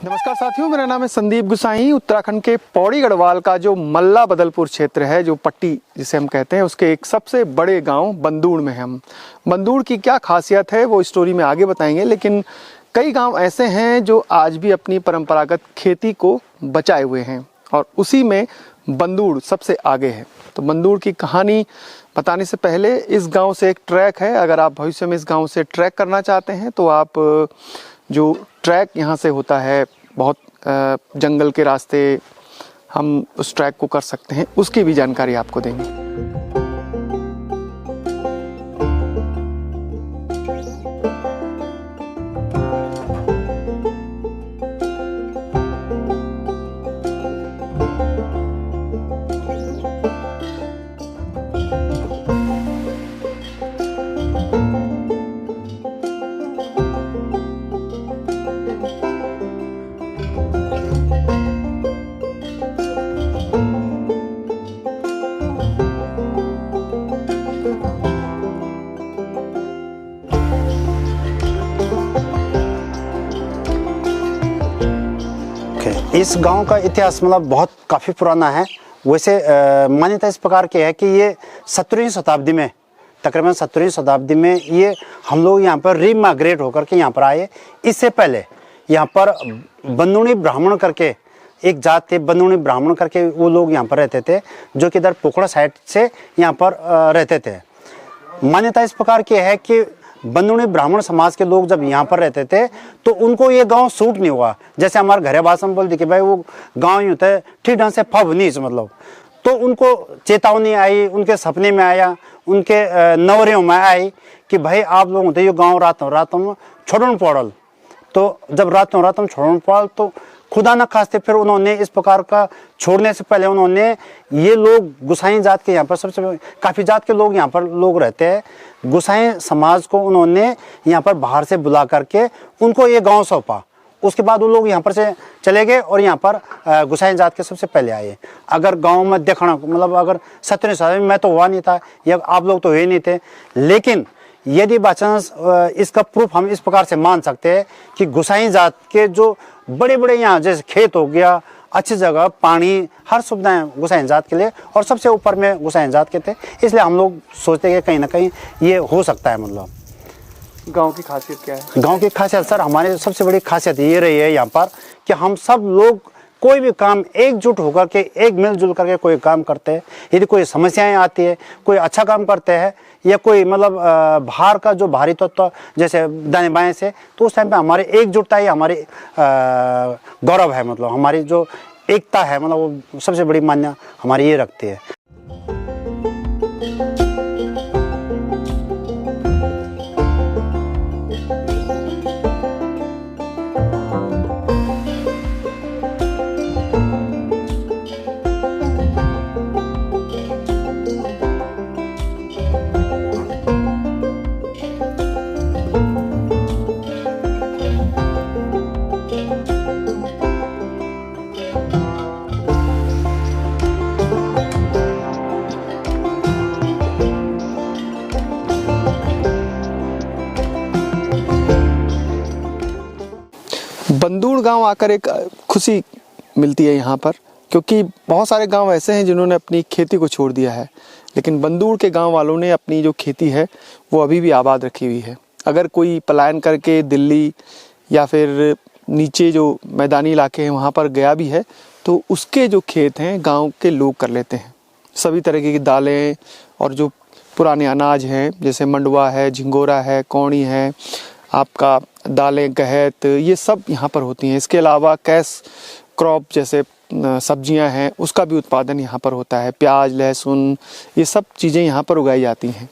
नमस्कार साथियों, मेरा नाम है संदीप गुसाई। उत्तराखंड के पौड़ी गढ़वाल का जो मल्ला बदलपुर क्षेत्र है, जो पट्टी जिसे हम कहते हैं, उसके एक सबसे बड़े गांव बंदूड़ में हम बंदूड़ की क्या खासियत है वो स्टोरी में आगे बताएंगे। लेकिन कई गांव ऐसे हैं जो आज भी अपनी परंपरागत खेती को बचाए हुए हैं और उसी में बंदूड़ सबसे आगे है। तो बंदूड़ की कहानी बताने से पहले इस गाँव से एक ट्रैक है। अगर आप भविष्य में इस गाँव से ट्रैक करना चाहते हैं तो आप जो ट्रैक यहाँ से होता है, बहुत जंगल के रास्ते, हम उस ट्रैक को कर सकते हैं, उसकी भी जानकारी आपको देंगे। इस गांव का इतिहास मतलब बहुत काफ़ी पुराना है। वैसे मान्यता इस प्रकार की है कि ये 17वीं शताब्दी में, तकरीबन 17वीं शताब्दी में ये हम लोग यहाँ पर रीमाइग्रेट होकर के यहाँ पर आए। इससे पहले यहाँ पर बंदूणी ब्राह्मण करके एक जात थे, बंदूणी ब्राह्मण करके वो लोग यहाँ पर रहते थे, जो कि इधर पोखड़ा साइड से यहाँ पर रहते थे। मान्यता इस प्रकार की है कि बंदूणी ब्राह्मण समाज के लोग जब यहाँ पर रहते थे तो उनको ये गांव सूट नहीं हुआ। जैसे हमारे घरे भाषा में बोलते कि भाई वो गांव ही होता है ठीक ढंग से फब नहीं, मतलब तो उनको चेतावनी आई, उनके सपने में आया, उनके नवरियों में आई कि भाई आप लोग होते ये गाँव रातों में छोड़न पड़ल। तो जब रातों छोड़न पड़ल तो खुदा न खास्ते फिर उन्होंने इस प्रकार का छोड़ने से पहले उन्होंने ये लोग गुसाई जात के यहाँ पर सबसे काफ़ी जात के लोग यहाँ पर लोग रहते हैं, गुसाई समाज को उन्होंने यहाँ पर बाहर से बुला करके उनको ये गांव सौंपा। उसके बाद वो लोग यहाँ पर से चले गए और यहाँ पर गुसाई जात के सबसे पहले आए। अगर गांव में देखना मतलब अगर 17वीं शताब्दी में मैं तो हुआ नहीं था या आप लोग तो हुए नहीं थे, लेकिन यदि बाचांस इसका प्रूफ हम इस प्रकार से मान सकते हैं कि गुसाई जात के जो बड़े बड़े यहाँ जैसे खेत हो गया, अच्छी जगह, पानी, हर सुविधाएं गुसाई जात के लिए और सबसे ऊपर में गुसाई जात के थे। इसलिए हम लोग सोचते हैं कि कहीं ना कहीं ये हो सकता है। मतलब गांव की खासियत क्या है? गांव की खासियत सर, हमारी सबसे बड़ी खासियत ये रही है यहाँ पर कि हम सब लोग कोई भी काम एकजुट होकर के, एक मिलजुल करके कोई काम करते हैं। यदि कोई समस्याएं आती है, कोई अच्छा काम करते हैं या कोई मतलब बाहर का जो भारी तत्व जैसे दाएं बाएं से, तो उस टाइम पे हमारी एकजुटता ही हमारी गौरव है। मतलब हमारी जो एकता है, मतलब वो सबसे बड़ी मान्य हमारी ये रखती है। बंदूड़ गांव आकर एक खुशी मिलती है यहाँ पर, क्योंकि बहुत सारे गांव ऐसे हैं जिन्होंने अपनी खेती को छोड़ दिया है, लेकिन बंदूड़ के गांव वालों ने अपनी जो खेती है वो अभी भी आबाद रखी हुई है। अगर कोई पलायन करके दिल्ली या फिर नीचे जो मैदानी इलाके हैं वहाँ पर गया भी है तो उसके जो खेत हैं गाँव के लोग कर लेते हैं। सभी तरह की दालें और जो पुराने अनाज हैं जैसे मंडवा है, झिंगोरा है, कौड़ी है, आपका दालें, गहत, ये सब यहाँ पर होती हैं। इसके अलावा कैश क्रॉप जैसे सब्जियां हैं उसका भी उत्पादन यहाँ पर होता है। प्याज, लहसुन, ये सब चीज़ें यहाँ पर उगाई जाती हैं।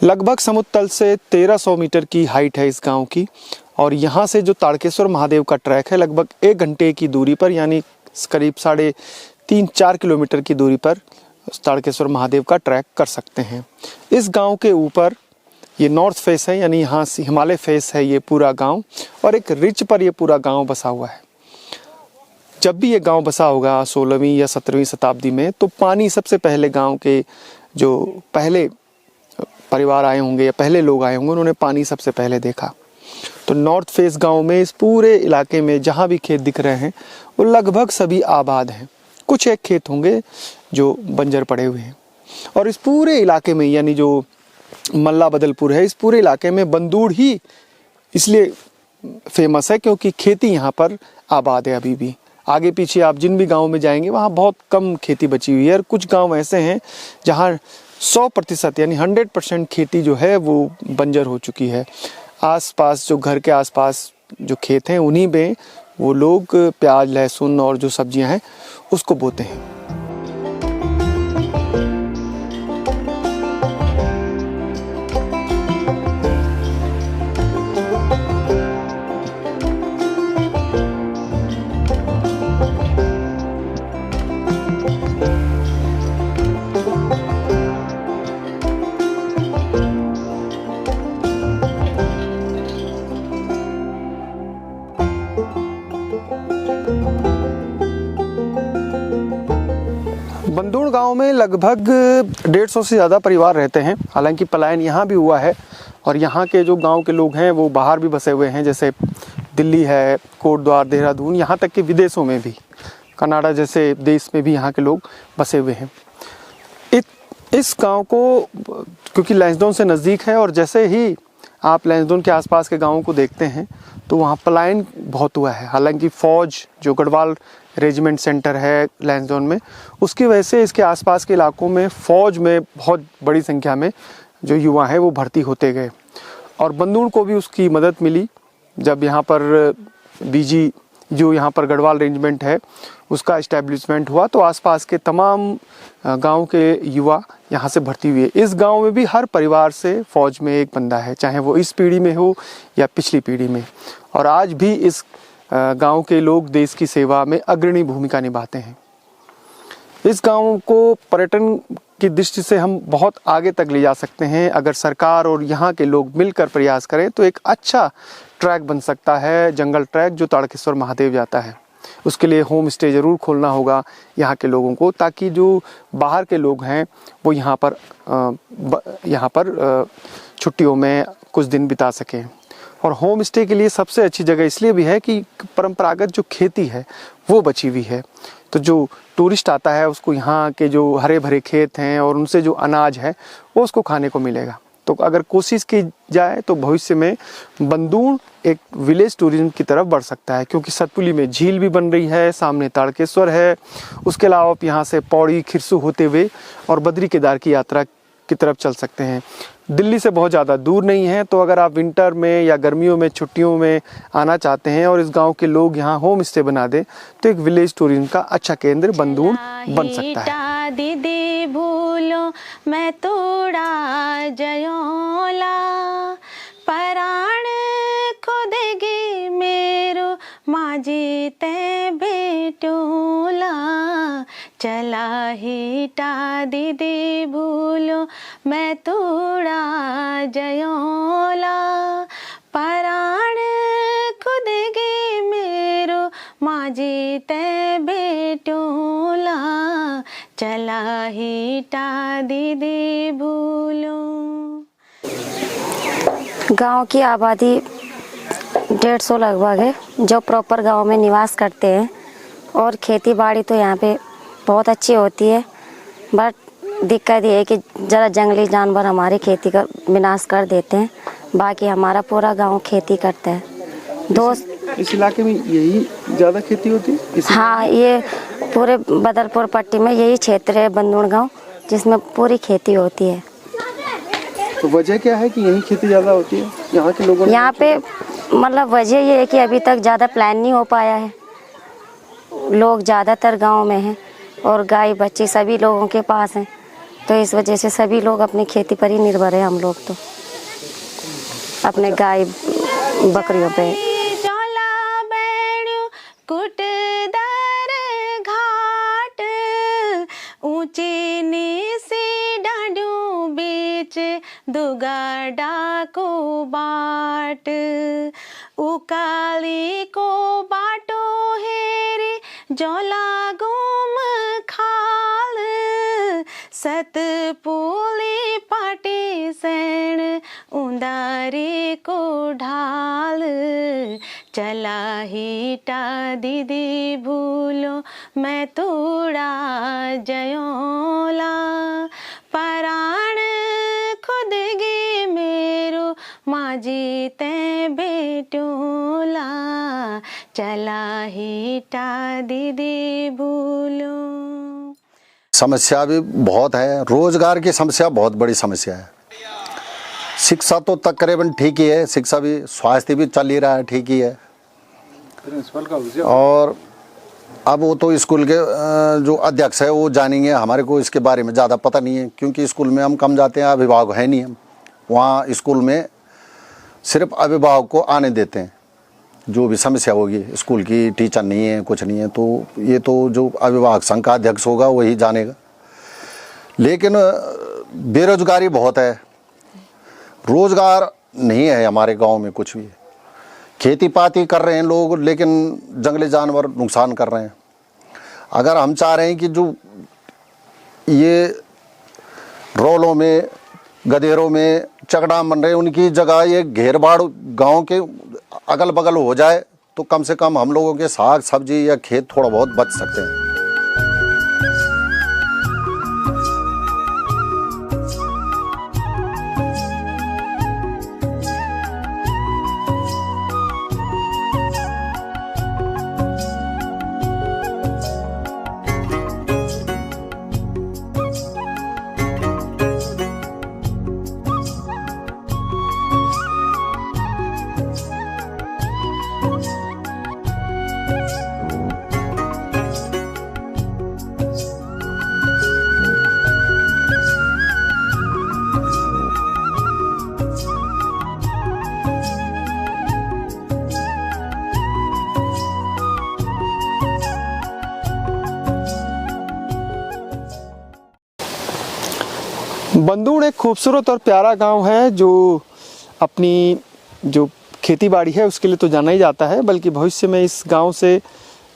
लगभग समुद्र तल से 1300 मीटर की हाइट है इस गांव की और यहाँ से जो ताड़केश्वर महादेव का ट्रैक है लगभग 1 घंटे की दूरी पर, यानी करीब 3.5-4 किलोमीटर की दूरी पर ताड़केश्वर महादेव का ट्रैक कर सकते हैं। इस गाँव के ऊपर ये नॉर्थ फेस है, यानी यहाँ से हिमालय फेस है ये पूरा गांव, और एक रिच पर ये पूरा गांव बसा हुआ है। जब भी ये गांव बसा होगा 16वीं या 17वीं शताब्दी में, तो पानी सबसे पहले गांव के जो पहले परिवार आए होंगे या पहले लोग आए होंगे उन्होंने पानी सबसे पहले देखा। तो नॉर्थ फेस गांव में इस पूरे इलाके में जहां भी खेत दिख रहे हैं वो लगभग सभी आबाद हैं। कुछ एक खेत होंगे जो बंजर पड़े हुए हैं। और इस पूरे इलाके में यानी जो मल्ला बदलपुर है, इस पूरे इलाके में बंदूड़ ही इसलिए फेमस है क्योंकि खेती यहाँ पर आबाद है अभी भी। आगे पीछे आप जिन भी गाँव में जाएंगे वहाँ बहुत कम खेती बची हुई है और कुछ गाँव ऐसे हैं जहाँ 100% यानी 100% खेती जो है वो बंजर हो चुकी है। आसपास जो घर के आसपास जो खेत हैं उन्हीं में वो लोग प्याज, लहसुन और जो सब्जियां हैं उसको बोते हैं। बंदूड़ गांव में लगभग 150 से ज़्यादा परिवार रहते हैं। हालांकि पलायन यहाँ भी हुआ है और यहाँ के जो गांव के लोग हैं वो बाहर भी बसे हुए हैं, जैसे दिल्ली है, कोटद्वार, देहरादून, यहाँ तक कि विदेशों में भी, कनाडा जैसे देश में भी यहाँ के लोग बसे हुए हैं। इस गांव को क्योंकि लैंसडाउन से नज़दीक है और जैसे ही आप लैंसडाउन के आसपास के गाँवों को देखते हैं तो वहाँ पलायन बहुत हुआ है। हालांकि फ़ौज जो गढ़वाल रेजिमेंट सेंटर है लैंसडाउन में, उसकी वजह से इसके आसपास के इलाकों में फ़ौज में बहुत बड़ी संख्या में जो युवा हैं वो भर्ती होते गए और बंदूड़ को भी उसकी मदद मिली। जब यहाँ पर बीजी जो यहाँ पर गढ़वाल रेजिमेंट है उसका इस्टेब्लिशमेंट हुआ तो आसपास के तमाम गांव के युवा यहाँ से भर्ती हुए। इस गांव में भी हर परिवार से फ़ौज में एक बंदा है, चाहे वो इस पीढ़ी में हो या पिछली पीढ़ी में। और आज भी इस गांव के लोग देश की सेवा में अग्रणी भूमिका निभाते हैं। इस गांव को पर्यटन की दृष्टि से हम बहुत आगे तक ले जा सकते हैं। अगर सरकार और यहाँ के लोग मिलकर प्रयास करें तो एक अच्छा ट्रैक बन सकता है, जंगल ट्रैक जो ताड़केश्वर महादेव जाता है। उसके लिए होम स्टे ज़रूर खोलना होगा यहाँ के लोगों को, ताकि जो बाहर के लोग हैं वो यहाँ पर छुट्टियों में कुछ दिन बिता सकें। और होम स्टे के लिए सबसे अच्छी जगह इसलिए भी है कि परंपरागत जो खेती है वो बची हुई है। तो जो टूरिस्ट आता है उसको यहाँ के जो हरे भरे खेत हैं और उनसे जो अनाज है वो उसको खाने को मिलेगा। तो अगर कोशिश की जाए तो भविष्य में बंदूड़ एक विलेज टूरिज्म की तरफ बढ़ सकता है, क्योंकि सतपुली में झील भी बन रही है, सामने ताड़केश्वर है। उसके अलावा आप यहाँ से पौड़ी, खिरसू होते हुए और बद्री केदार की यात्रा की तरफ चल सकते हैं। दिल्ली से बहुत ज़्यादा दूर नहीं है, तो अगर आप विंटर में या गर्मियों में छुट्टियों में आना चाहते हैं और इस गांव के लोग यहाँ होम स्टे बना दें तो एक विलेज टूरिज्म का अच्छा केंद्र बंदूड़ बन सकता है। दीदी भूलो मैं तोड़ा जयोला, पराण खुदेगी मेरो माजी ते बेटोला, चला हिटा दीदी भूलो मैं तोड़ा जयोला, पराण खुदेगी मेरो माजी ते बेटोला, चला हिटा दीदी भूलो। गांव की आबादी 150 लगभग है जो प्रॉपर गांव में निवास करते हैं और खेती बाड़ी तो यहाँ पे बहुत अच्छी होती है। बट दिक्कत ये है कि ज़रा जंगली जानवर हमारी खेती का विनाश कर देते हैं। बाकी हमारा पूरा गांव खेती करता है। इस इलाके में यही ज़्यादा खेती होती है? हाँ, ये पूरे बदलपुर पट्टी में यही क्षेत्र है बंदूड़ गांव जिसमें पूरी खेती होती है। तो वजह क्या है कि यही खेती ज़्यादा होती है यहाँ के लोगों? यहाँ पे मतलब वजह ये है कि अभी तक ज़्यादा प्लान नहीं हो पाया है। लोग ज़्यादातर गांव में हैं और गाय बच्चे सभी लोगों के पास हैं, तो इस वजह से सभी लोग अपनी खेती पर ही निर्भर है। हम लोग तो अपने गाय बकरियों पे। ऊंची नीसी डांडू बीच दुगाडा को बाट, उकाली को बाटो हेरी जोला गुम खाल, सतपुली पाटी सैन सौंदर्य को ढाल, चला हीटा दीदी भूलो मैं तोड़ा जयोला, पराण खुद गे मेरो माजी ते बेटोला, चला हीटा दीदी भूलो। समस्या भी बहुत है, रोजगार की समस्या बहुत बड़ी समस्या है। शिक्षा तो तकरीबन ठीक ही है, शिक्षा भी, स्वास्थ्य भी चल ही रहा है, ठीक ही है। और अब वो तो स्कूल के जो अध्यक्ष है वो जानेंगे, हमारे को इसके बारे में ज़्यादा पता नहीं है, क्योंकि स्कूल में हम कम जाते हैं, अभिभावक है नहीं हम वहाँ। स्कूल में सिर्फ अभिभावक को आने देते हैं, जो भी समस्या होगी स्कूल की, टीचर नहीं है, कुछ नहीं है, तो ये तो जो अभिभावक संघ का अध्यक्ष होगा वही जानेगा। लेकिन बेरोजगारी बहुत है, रोजगार नहीं है हमारे गांव में कुछ भी। खेती पाती कर रहे हैं लोग, लेकिन जंगली जानवर नुकसान कर रहे हैं। अगर हम चाह रहे हैं कि जो ये रोलों में, गधेरों में चकडाम बन रहे हैं, उनकी जगह ये घेरबाड़ गांव के अगल बगल हो जाए तो कम से कम हम लोगों के साग सब्जी या खेत थोड़ा बहुत बच सकते हैं। बंदूड़ एक खूबसूरत और प्यारा गांव है, जो अपनी जो खेती बाड़ी है उसके लिए तो जाना ही जाता है, बल्कि भविष्य में इस गांव से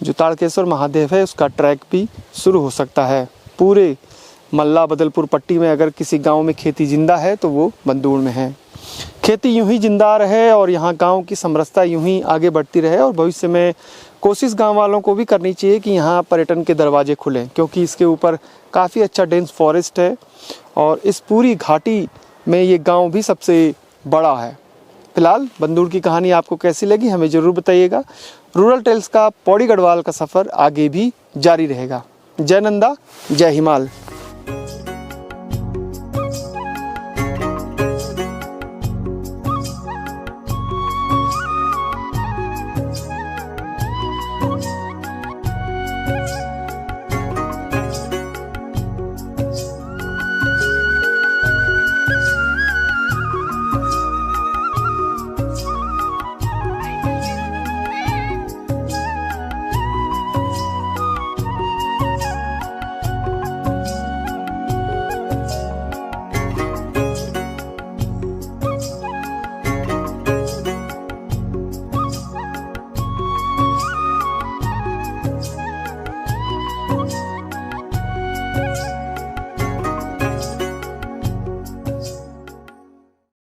जो ताड़केश्वर महादेव है उसका ट्रैक भी शुरू हो सकता है। पूरे मल्ला बदलपुर पट्टी में अगर किसी गांव में खेती जिंदा है तो वो बंदूड़ में है। खेती यूं ही जिंदा रहे और यहाँ गांव की समरसता यूं ही आगे बढ़ती रहे, और भविष्य में कोशिश गांव वालों को भी करनी चाहिए कि यहाँ पर्यटन के दरवाजे खुलें, क्योंकि इसके ऊपर काफ़ी अच्छा डेंस फॉरेस्ट है और इस पूरी घाटी में ये गांव भी सबसे बड़ा है। फिलहाल बंदूड़ की कहानी आपको कैसी लगी हमें ज़रूर बताइएगा। रूरल टेल्स का पौड़ी गढ़वाल का सफ़र आगे भी जारी रहेगा। जय नंदा, जय हिमाल।